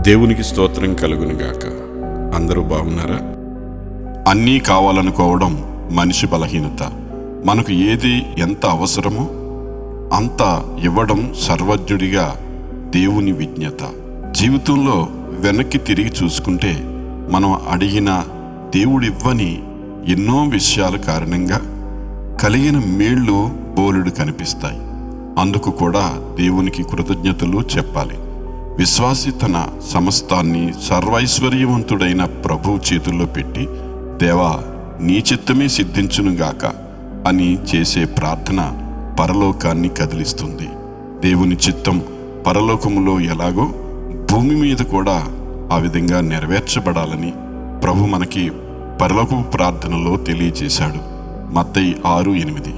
దేవునికి స్తోత్రం కలుగునుగాక. అందరూ బాగున్నారా? అన్నీ కావాలనుకోవడం మనిషి బలహీనత. మనకు ఏది ఎంత అవసరమో అంత ఇవ్వడం సర్వజ్ఞుడిగా దేవుని విజ్ఞత. జీవితంలో వెనక్కి తిరిగి చూసుకుంటే మనం అడిగిన దేవుడివ్వని ఎన్నో విషయాల కారణంగా కలిగిన మేళ్ళు బోలెడు కనిపిస్తాయి. అందుకు కూడా దేవునికి కృతజ్ఞతలు చెప్పాలి. విశ్వాసి తన సమస్తాన్ని సర్వైశ్వర్యవంతుడైన ప్రభువు చేతుల్లో పెట్టి, దేవా నీ చిత్తమే సిద్ధించునుగాక అని చేసే ప్రార్థన పరలోకాన్ని కదిలిస్తుంది. దేవుని చిత్తం పరలోకములో ఎలాగో భూమి మీద కూడా ఆ విధంగా నెరవేర్చబడాలని ప్రభు మనకి పరలోకపు ప్రార్థనలో తెలియజేశాడు. మత్తయి 6:8.